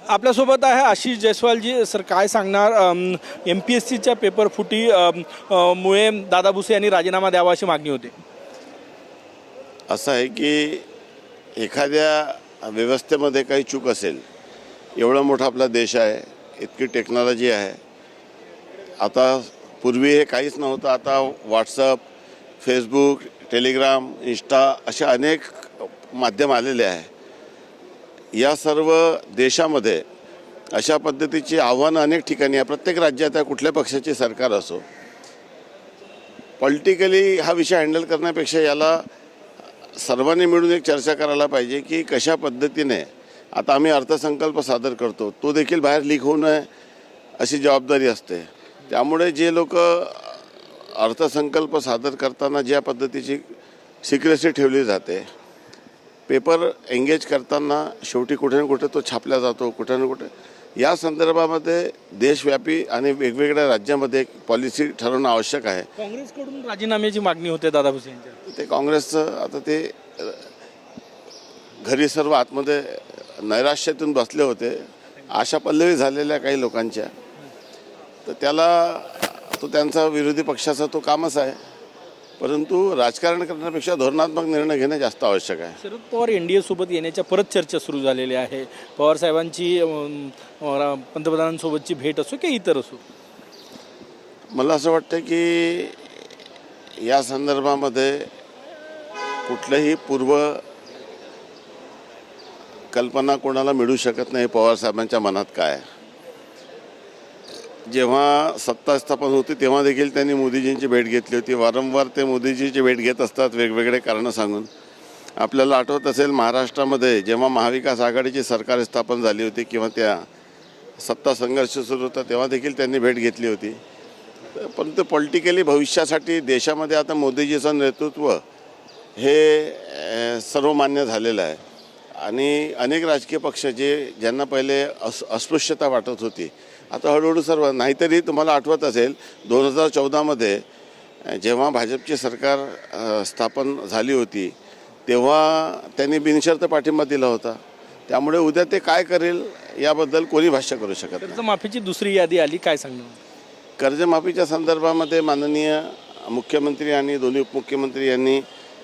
आपल्यासोबत आहे आशिष जयस्वालजी. सर, काय सांगणार MPSCच्या पेपर फुटी मुळे दादा भुसे यांनी राजीनामा द्यावा अशी मागणी होती. असं आहे की एखाद्या व्यवस्थेमध्ये काही चूक असेल, एवढा मोठा आपला देश आहे, इतकी टेक्नॉलॉजी आहे. आता पूर्वी हे काहीच नव्हतं. आता व्हॉट्सअप, फेसबुक, टेलिग्राम, इंस्टा असे अनेक माध्यम आलेले आहे. या सर्व देशामध्ये अशा पद्धतीची आव्हानं अनेक ठिकाणी आहे. प्रत्येक राज्यात आहे, कुठल्या पक्षाचे सरकार असो. पॉलिटिकली हा विषय हँडल करण्यापेक्षा याला सर्वांनी मिळून एक चर्चा करायला पाहिजे की कशा पद्धतीने आता आम्ही अर्थसंकल्प सादर करतो, तो देखील बाहेर लीक होऊ नये अशी जबाबदारी असते. त्यामुळे जे लोक अर्थसंकल्प सादर करताना ज्या पद्धतीची सिक्रेसी ठेवली जाते, पेपर एंगेज करताना शेवटी कुठे ना कुठे तो छापला जातो, कुठे ना कुठे. या संदर्भामध्ये देशव्यापी आणि वेगवेगळ्या राज्यामध्ये एक पॉलिसी ठरवणं आवश्यक आहे. काँग्रेसकडून राजीनाम्याची मागणी होते दादा भुसे यांच्या. ते काँग्रेसचं आता ते घरी सर्व आतमध्ये नैराश्यातून बसले होते, आशा पल्लवी झालेल्या काही लोकांच्या. तर त्याला तो त्यांचा विरोधी पक्षाचा तो कामच आहे. परंतु राजकारण करण्यापेक्षा धोरणात्मक निर्णय घेणं जास्त आवश्यक आहे. शरद पवार NDA सोबत येण्याच्या परत चर्चा सुरू झालेली आहे. पवार साहेबांची पंतप्रधानांसोबतची भेट असो की इतर असो, मला असं वाटतं की या संदर्भामध्ये कुठलंही पूर्व कल्पना कोणाला मिळू शकत नाही. पवार साहेबांच्या मनात काय आहे. जेव्हा सत्ता स्थापन होती तेव्हा देखील त्यांनी मोदीजींची भेट घेतली होती. वारंवार ते मोदीजींची भेट घेत असतात वेगवेगळे कारणं सांगून. आपल्याला आठवत असेल महाराष्ट्रामध्ये जेव्हा महाविकास आघाडीची सरकार स्थापन झाली होती किंवा त्या सत्ता संघर्ष सुरू होता तेव्हा देखील त्यांनी भेट घेतली होती. परंतु पॉलिटिकली भविष्यासाठी देशामध्ये आता मोदीजीचं नेतृत्व हे सर्वमान्य झालेलं आहे. आणि अनेक राजकीय पक्ष ज्यांना पहिले अस्पृश्यता वाटत होती, आता हळूहळू सर्व. नाहीतरी तुम्हाला आठवत असेल 2014मध्ये जेव्हा भाजपची सरकार स्थापन झाली होती तेव्हा त्यांनी बिनशर्त पाठिंबा दिला होता. त्यामुळे उद्या ते काय करेल याबद्दल कोणी भाष्य करू शकत नाही. कर्जमाफीची दुसरी यादी आली, काय सांगणार? कर्जमाफीच्या संदर्भामध्ये माननीय मुख्यमंत्री आणि दोन्ही उपमुख्यमंत्री यांनी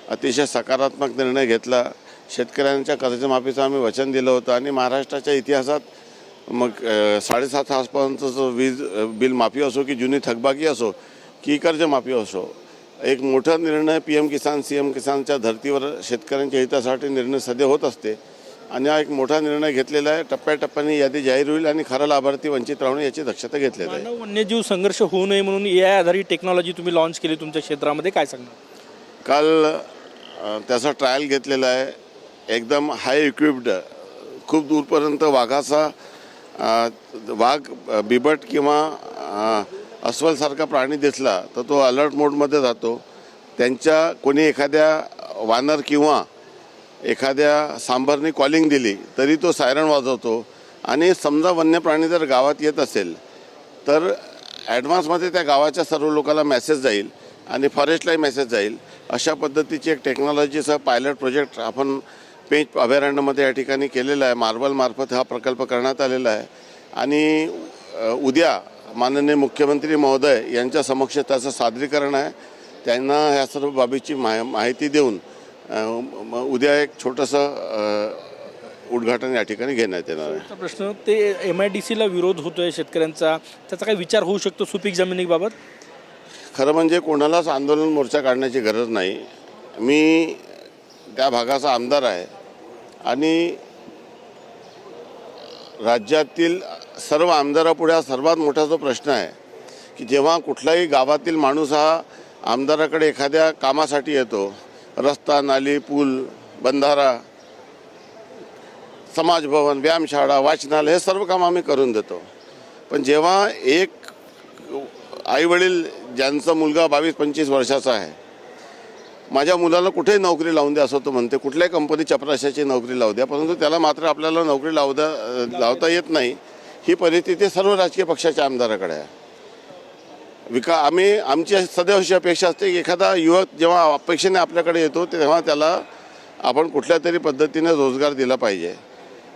अतिशय सकारात्मक निर्णय घेतला. शेतकऱ्यांच्या कर्जमाफीचं आम्ही वचन दिलं होतं आणि महाराष्ट्राच्या इतिहासात मग 7.5 आसपासचं वीज बिल माफी असो की जुनी थकबाकी असो की कर्जमाफी असो, एक मोठा निर्णय PM किसान CM किसानच्या धर्तीवर शेतकऱ्यांच्या हितासाठी निर्णय सध्या होत असते. आणि हा एक मोठा निर्णय घेतलेला आहे. टप्प्याटप्प्याने यादी जाहीर होईल आणि खरा लाभार्थी वंचित राहणे याची दक्षता घेतलेली आहे. मानव वन्यजीव संघर्ष होऊ नये म्हणून AI आधारित टेक्नॉलॉजी तुम्ही लॉन्च केली तुमच्या क्षेत्रामध्ये, काय सांगणार? काल त्याचा ट्रायल घेतलेला आहे. एकदम हाय इक्विप्ड, खूप दूरपर्यंत वाघ, बिबट किंवा अस्वलसारखा प्राणी दिसला तर तो अलर्ट मोडमध्ये जातो. कोणी एखाद्या वानर किंवा एखाद्या सांबरनी कॉलिंग दिली तरी तो सायरन वाजवतो. आणि समजा वन्य प्राणी जर गावात येत असेल तर ॲडव्हान्समध्ये त्या गावाच्या सर्व लोकांना मेसेज जाईल आणि फॉरेस्टलाही मेसेज जाईल. अशा पद्धतीची एक टेक्नॉलॉजीचा पायलट प्रोजेक्ट आपण पेंच अभयारण्यामध्ये या ठिकाणी केलेला आहे. मार्बलमार्फत हा प्रकल्प करण्यात आलेला आहे. आणि उद्या माननीय मुख्यमंत्री महोदय यांच्या समक्ष त्याचं सादरीकरण आहे. त्यांना ह्या सर्व बाबीची माहिती देऊन उद्या एक छोटंसं उद्घाटन या ठिकाणी घेण्यात येणार आहे. प्रश्न, ते MIDCला विरोध होतोय शेतकऱ्यांचा, त्याचा काही विचार होऊ शकतो सुपीक जमिनीबाबत? खरं म्हणजे कोणालाच आंदोलन मोर्चा काढण्याची गरज नाही. मी त्या भागाचा आमदार आहे आणि राज्यातील सर्व आमदारापुढे हा सर्वात मोठा जो प्रश्न आहे की जेव्हा कुठलाही गावातील माणूस हा आमदाराकडे एखाद्या कामासाठी येतो, रस्ता, नाली, पूल, बंधारा, समाजभवन, व्यायामशाळा, वाचनालय हे सर्व काम आम्ही करून देतो. पण जेव्हा एक आईवडील ज्यांचा मुलगा 22-25 वर्षाचा आहे, माझ्या मुलाला कुठेही नोकरी लावून द्या असं तो म्हणते, कुठल्याही कंपनी चपराशाची नोकरी लावू द्या, परंतु त्याला मात्र आपल्याला नोकरी लावता येत नाही. ही परिस्थिती सर्व राजकीय पक्षाच्या आमदाराकडे आहे. आमची सदैव अशी अपेक्षा असते की एखादा युवक जेव्हा अपेक्षेने आपल्याकडे येतो तेव्हा त्याला आपण कुठल्या तरी पद्धतीने रोजगार दिला पाहिजे.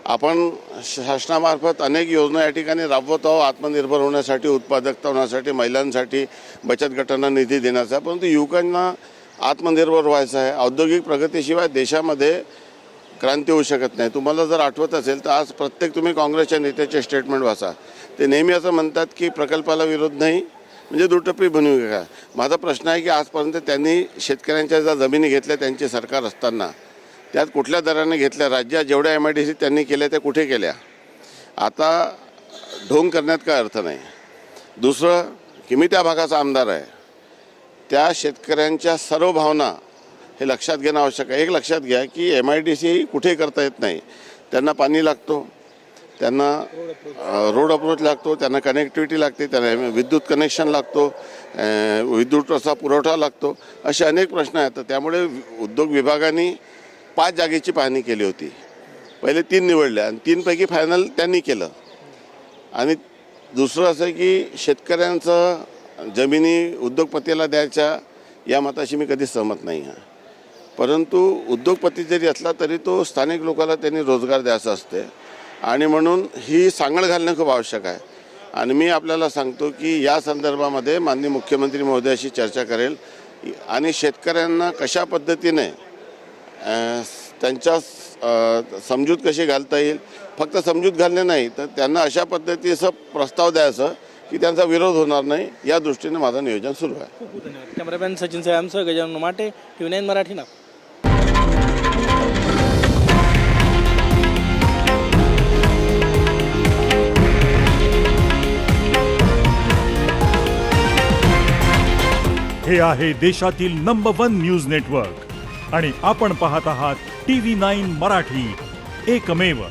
आपण शासनामार्फत अनेक योजना या ठिकाणी राबवत आहोत आत्मनिर्भर होण्यासाठी, उत्पादकता होण्यासाठी, महिलांसाठी बचत गटांना निधी देण्याचा. परंतु युवकांना आत्मनिर्भर व्हायचं आहे. औद्योगिक प्रगतीशिवाय देशामध्ये क्रांती होऊ शकत नाही. तुम्हाला जर आठवत असेल तर आज प्रत्येक तुम्ही काँग्रेसच्या नेत्याचे स्टेटमेंट वाचा. ते नेहमी असं म्हणतात की प्रकल्पाला विरोध नाही म्हणजे दुटप्पी भूमिका. माझा प्रश्न आहे की आजपर्यंत त्यांनी शेतकऱ्यांच्या ज्या जमिनी घेतल्या त्यांची सरकार असताना त्यात कुठल्या दराने घेतल्या? राज्यात जेवढ्या MIDC त्यांनी केल्या त्या कुठे केल्या? आता ढोंग करण्यात काय अर्थ नाही. दुसरं की मी त्या भागाचा आमदार आहे. त्या शेतकऱ्यांच्या सर्व भावना हे लक्षात घेणं आवश्यक आहे. एक लक्षात घ्या की MIDC कुठे करता येत नाही. त्यांना पाणी लागतो, त्यांना रोड अप्रोच लागतो, त्यांना कनेक्टिव्हिटी लागते, त्यांना विद्युत कनेक्शन लागतो, विद्युतचा पुरवठा लागतो, असे अनेक प्रश्न आहेत. त्यामुळे उद्योग विभागाने 5 जागेची पाहणी केली होती. पहिले 3 निवडल्या आणि 3पैकी फायनल त्यांनी केलं. आणि दुसरं असं की शेतकऱ्यांचं जमिनी उद्योगपतीला द्यायच्या या मताशी मी कधीच सहमत नाही आहे. परंतु उद्योगपती जरी असला तरी तो स्थानिक लोकांना त्यांनी रोजगार द्यायचा असते आणि म्हणून ही सांगड घालणं खूप आवश्यक आहे. आणि मी आपल्याला सांगतो की या संदर्भामध्ये माननीय मुख्यमंत्री महोदयाशी चर्चा करेल आणि शेतकऱ्यांना कशा पद्धतीने त्यांच्या समजूत कशी घालता येईल. फक्त समजूत घालणे नाही तर त्यांना अशा पद्धतीचं प्रस्ताव द्यायचं की त्यांचा विरोध होणार नाही, या दृष्टीने माझं नियोजन सुरू आहे. खूप खूप धन्यवाद. कॅमेरामॅन सचिन साहेबांसह गजानन माटे, TV9 मराठी नागपूर. हे आहे देशातील नंबर 1 न्यूज नेटवर्क आणि आपण पाहत आहात TV9 मराठी, एकमेव.